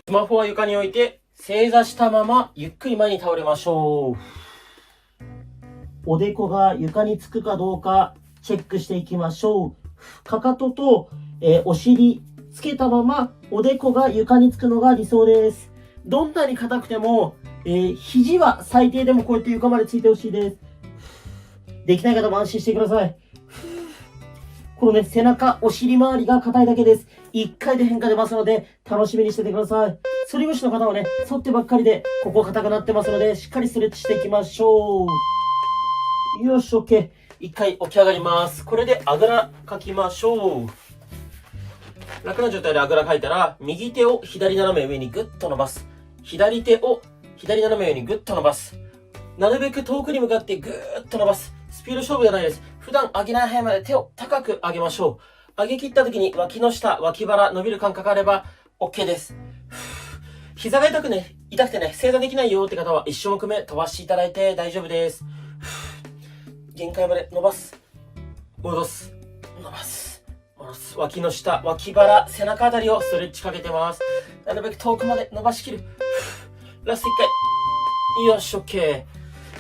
スマホは床に置いて、正座したままゆっくり前に倒れましょう。おでこが床につくかどうかチェックしていきましょう。かかとと、お尻つけたままおでこが床につくのが理想です。どんなに硬くても、肘は最低でもこうやって床までついてほしいです。できない方も安心してください。このね、背中、お尻周りが硬いだけです。1回で変化出ますので、楽しみにしててください。反り腰の方はね、反ってばっかりで、ここ硬くなってますので、しっかりストレッチしていきましょう。よし、OK。1回起き上がります。これであぐらかきましょう。楽な状態であぐらかいたら、右手を左斜め上にグッと伸ばす。左手を左斜め上にグッと伸ばす。なるべく遠くに向かってグーッと伸ばす。スピード勝負じゃないです。普段上げない範囲まで手を高く上げましょう。上げ切った時に脇の下、脇腹伸びる感覚あれば OK です。膝が痛くてね、正座できないよって方は1種目目飛ばしていただいて大丈夫です。限界まで伸ばす。戻す。伸ばす。戻す。脇の下、脇腹、背中あたりをストレッチかけてます。なるべく遠くまで伸ばしきる。ラスト1回。よし、OK。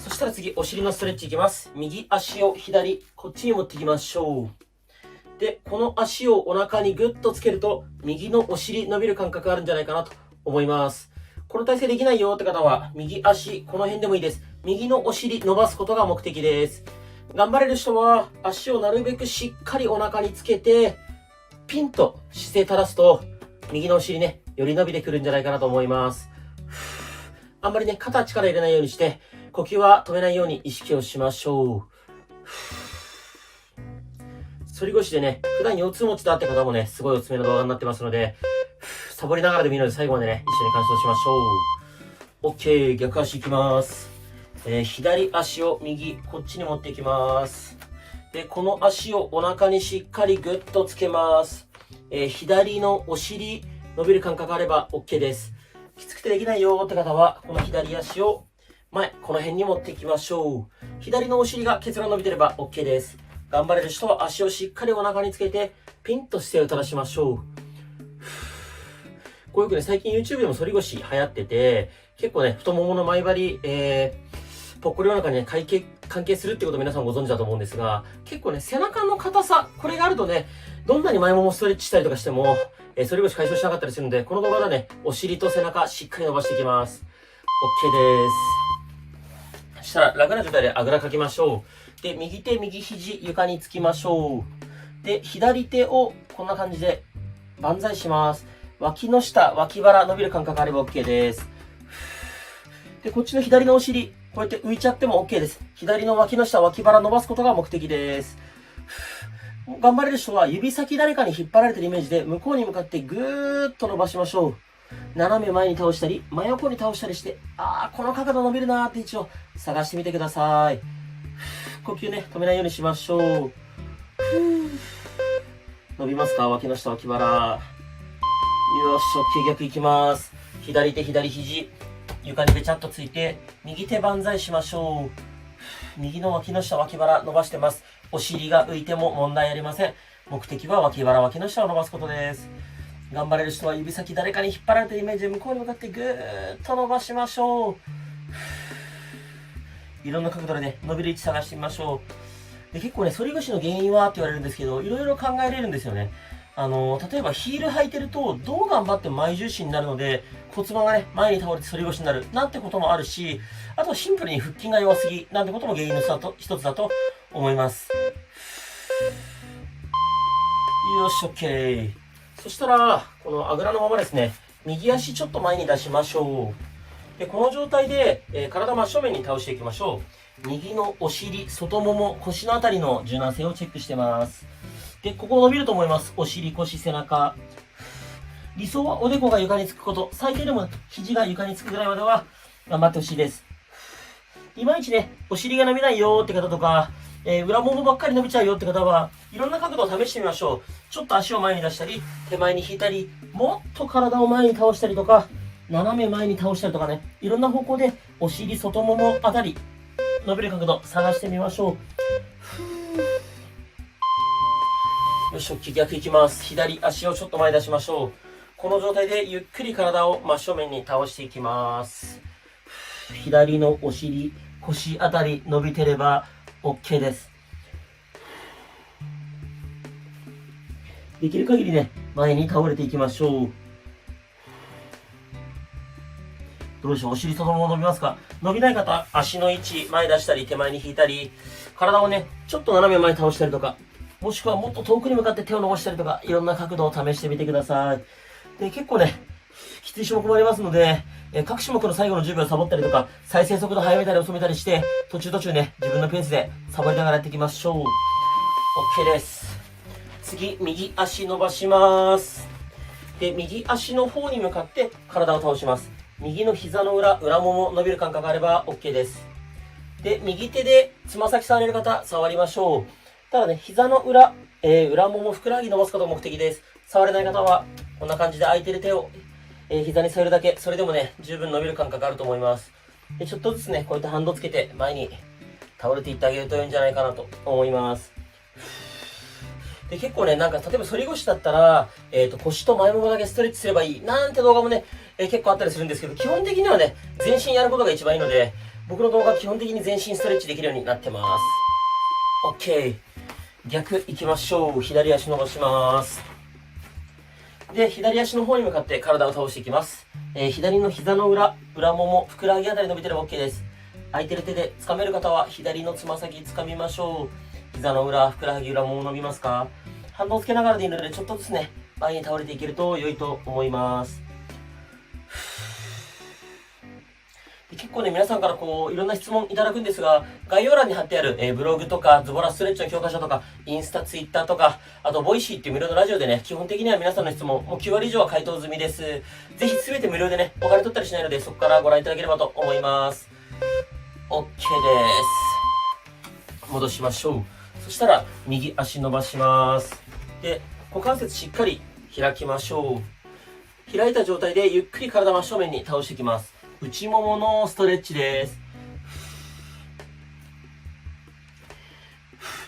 そしたら次、お尻のストレッチいきます。右足を左、こっちに持っていきましょう。で、この足をお腹にグッとつけると、右のお尻伸びる感覚あるんじゃないかなと思います。この体勢できないよって方は、右足、この辺でもいいです。右のお尻伸ばすことが目的です。頑張れる人は、足をなるべくしっかりお腹につけて、ピンと姿勢正すと、右のお尻ね、より伸びてくるんじゃないかなと思います。あんまりね、肩力入れないようにして、呼吸は止めないように意識をしましょう。反り腰でね、普段腰痛持ちだって方もね、すごいおすすめの動画になってますので、サボりながらでもいいので最後までね、一緒に鑑賞しましょう。OK、逆足いきます。左足を右、こっちに持っていきます。で、この足をお腹にしっかりグッとつけます。左のお尻、伸びる感覚あれば OK です。きつくてできないよって方は、この左足を前、この辺に持っていきましょう。左のお尻がケツが伸びてれば OK です。頑張れる人は足をしっかりお腹につけて、ピンと姿勢を正しましょう。こうよくね、最近 YouTube でも反り腰流行ってて、結構ね、太ももの前張り、ぽっこりお腹にね、関係するってことを皆さんご存知だと思うんですが、結構ね、背中の硬さ、これがあるとね、どんなに前ももストレッチしたりとかしても、反り腰解消しなかったりするので、この動画ではね、お尻と背中しっかり伸ばしていきます。OK です。そしたら楽な状態であぐらかきましょう。で、右手、右肘、床につきましょう。で、左手をこんな感じで万歳します。脇の下、脇腹伸びる感覚あれば OK です。で、こっちの左のお尻、こうやって浮いちゃっても OK です。左の脇の下、脇腹伸ばすことが目的です。頑張れる人は指先誰かに引っ張られてるイメージで向こうに向かってぐーっと伸ばしましょう。斜め前に倒したり、真横に倒したりして、この角度伸びるなーって位置を探してみてください。呼吸ね、止めないようにしましょう。伸びますか？脇の下、脇腹。よし、OK、逆いきます。左手、左肘、床にべちゃっとついて、右手万歳しましょう。右の脇の下、脇腹伸ばしてます。お尻が浮いても問題ありません。目的は脇腹、脇の下を伸ばすことです。頑張れる人は指先誰かに引っ張られてるイメージで向こうに向かってぐーっと伸ばしましょう。いろんな角度でね、伸びる位置探してみましょう。で、結構ね、反り腰の原因はって言われるんですけど、いろいろ考えれるんですよね。例えばヒール履いてると、どう頑張っても前重心になるので、骨盤がね、前に倒れて反り腰になる、なんてこともあるし、あとシンプルに腹筋が弱すぎ、なんてことも原因の一つだと思います。よし、OK。そしたら、このあぐらのままですね、右足ちょっと前に出しましょう。で、この状態で、体真正面に倒していきましょう。右のお尻、外もも、腰のあたりの柔軟性をチェックしてます。で、ここ伸びると思います。お尻、腰、背中。理想はおでこが床につくこと。最低でも肘が床につくぐらいまでは頑張ってほしいです。いまいちね、お尻が伸びないよって方とか、裏ももばっかり伸びちゃうよって方は、いろんな角度を試してみましょう。ちょっと足を前に出したり、手前に引いたり、もっと体を前に倒したりとか、斜め前に倒したりとかね、いろんな方向でお尻、外ももあたり、伸びる角度探してみましょう。よし、OK、逆いきます。左足をちょっと前に出しましょう。この状態でゆっくり体を真正面に倒していきます。左のお尻、腰あたり伸びてれば OK です。できる限りね、前に倒れていきましょう。どうでしょう、お尻そのまま伸びますか？伸びない方、足の位置、前出したり、手前に引いたり、体をね、ちょっと斜め前に倒したりとか、もしくはもっと遠くに向かって手を伸ばしたりとか、いろんな角度を試してみてください。で、結構ね、きつい種目もありますので、各種目の最後の10秒サボったりとか、再生速度速めたり遅めたりして、途中ね、自分のペースでサボりながらやっていきましょう。OK です。次、右足伸ばします。で、右足の方に向かって体を倒します。右の膝の裏、裏もも伸びる感覚があれば OK です。で、右手でつま先触れる方、触りましょう。ただね、膝の裏、裏もも、ふくらはぎ伸ばすことが目的です。触れない方は、こんな感じで空いてる手を、膝に添えるだけ。それでもね、十分伸びる感覚あると思います。で、ちょっとずつね、こういったハンドつけて前に倒れていってあげるといいんじゃないかなと思います。で、結構ね、なんか、例えば反り腰だったら、腰と前ももだけストレッチすればいい。なんて動画もね、結構あったりするんですけど、基本的にはね、全身やることが一番いいので、僕の動画は基本的に全身ストレッチできるようになってます。OK。逆行きましょう。左足伸ばします。で、左足の方に向かって体を倒していきます。左の膝の裏、裏もも、ふくらはぎあたり伸びてれば OK です。空いてる手で掴める方は左のつま先掴みましょう。膝の裏、ふくらはぎ、裏もも伸びますか？反動をつけながらでいいので、ちょっとずつね、前に倒れていけると良いと思います。で、結構ね、皆さんからこう、いろんな質問いただくんですが、概要欄に貼ってある、ブログとか、ズボラストレッチの教科書とか、インスタ、ツイッターとか、あと、ボイシーっていう無料のラジオでね、基本的には皆さんの質問、もう9割以上は回答済みです。ぜひ全て無料でね、お金取ったりしないので、そこからご覧いただければと思います。OK です。戻しましょう。そしたら、右足伸ばします。で、股関節しっかり開きましょう。開いた状態でゆっくり体真正面に倒していきます。内もものストレッチです。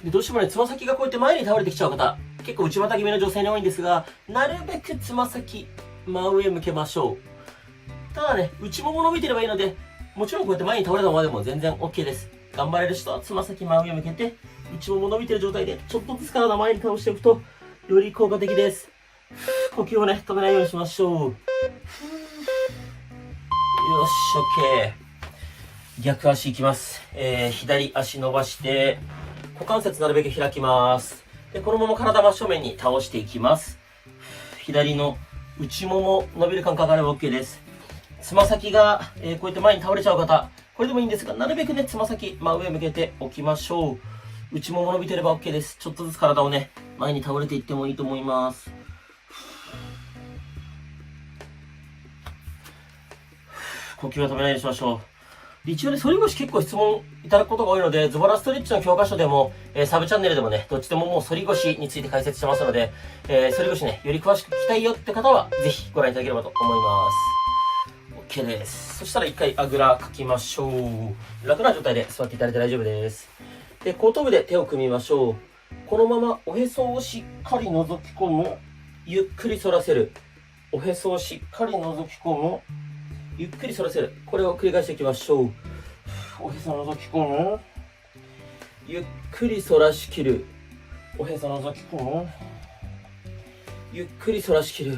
で、どうしてもね、つま先がこうやって前に倒れてきちゃう方、結構内股気味の女性に多いんですが、なるべくつま先、真上向けましょう。ただね、内もも伸びてればいいので、もちろんこうやって前に倒れたままでも全然 OK です。頑張れる人はつま先真上向けて、内もも伸びてる状態で、ちょっとずつ体前に倒しておくと、より効果的です。呼吸をね、止めないようにしましょう。よし、OK。逆足いきます。左足伸ばして、股関節なるべく開きます。で、このまま体真正面に倒していきます。左の内もも伸びる感覚があれば OK です。つま先が、こうやって前に倒れちゃう方、これでもいいんですが、なるべくね、つま先真上向けておきましょう。内もも伸びてれば OK です。ちょっとずつ体をね、前に倒れていってもいいと思います。呼吸を止めないようにしましょう。一応ね、反り腰結構質問いただくことが多いので、ズボラストレッチの教科書でも、サブチャンネルでもね、どっちでももう反り腰について解説してますので、反り腰ね、より詳しく聞きたいよって方は、ぜひご覧いただければと思います。OK です。そしたら一回あぐらかきましょう。楽な状態で座っていただいて大丈夫です。で、後頭部で手を組みましょう。このままおへそをしっかり覗き込む。ゆっくり反らせる。おへそをしっかり覗き込む。ゆっくり反らせる。これを繰り返していきましょう。おへそを覗き込む。ゆっくり反らしきる。おへそを覗き込む。ゆっくり反らしきる。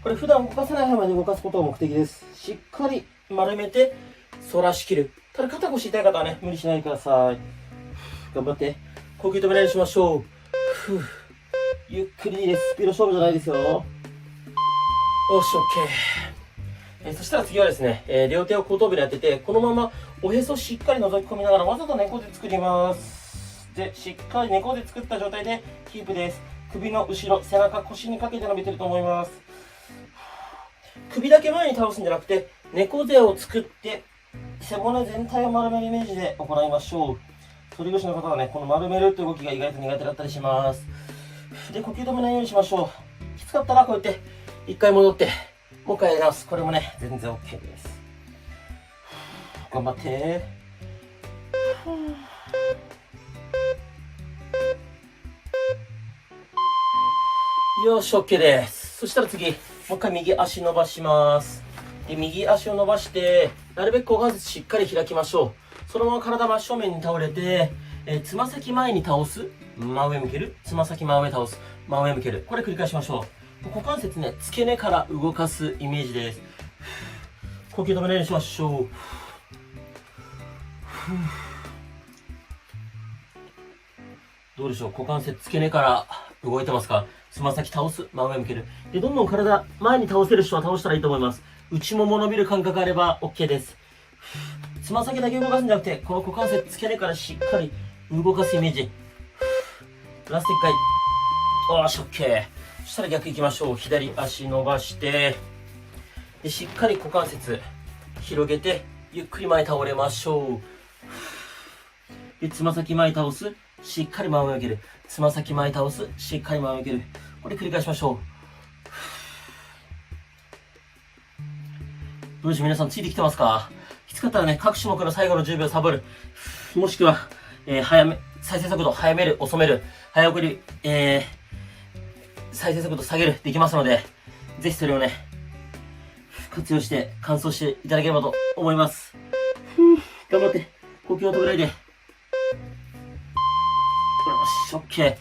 これ普段動かせない範囲まで動かすことが目的です。しっかり丸めて反らしきる。ただ肩腰痛い方はね、無理しないでください。頑張って。呼吸止めないようにしましょう。ゆっくりでいいです。スピード勝負じゃないですよ。よし、OK。そしたら次はですね、両手を後頭部でやってて、このままおへそしっかり覗き込みながらわざと猫背作ります。で、しっかり猫背作った状態でキープです。首の後ろ、背中、腰にかけて伸びてると思います。首だけ前に倒すんじゃなくて、猫背を作って、背骨全体を丸めるイメージで行いましょう。反り腰の方はね、この丸めるって動きが意外と苦手だったりします。で、呼吸止めないようにしましょう。きつかったらこうやって一回戻って、もう一回やり直す。これもね、全然 OK です。頑張って。よし、OK です。そしたら次、もう一回右足伸ばします。で、右足を伸ばして、なるべく股関節しっかり開きましょう。そのまま体真正面に倒れて、つま先前に倒す。真上向ける。つま先真上倒す。真上向ける。これ繰り返しましょう。股関節ね、付け根から動かすイメージです。呼吸止めないようにしましょう。どうでしょう、股関節付け根から動いてますか？つま先倒す。真上向ける。で、どんどん体前に倒せる人は倒したらいいと思います。内もも伸びる感覚があれば OK です。つま先だけ動かすんじゃなくて、この股関節付け根からしっかり動かすイメージ。ラスト1回。よし、OK。そしたら逆行きましょう。左足伸ばして、でしっかり股関節広げて、ゆっくり前倒れましょう。で、つま先前倒す。しっかり真上向ける。つま先前倒す。しっかり真上向ける。これ繰り返しましょう。どうでしょう、皆さんついてきてますか？きつかったらね、各種目の最後の10秒サボる。もしくは、再生速度早める、遅める、早送り、再生速度下げる、できますので、ぜひそれをね、活用して完走していただければと思います。頑張って、呼吸を止めないで。よし、OK。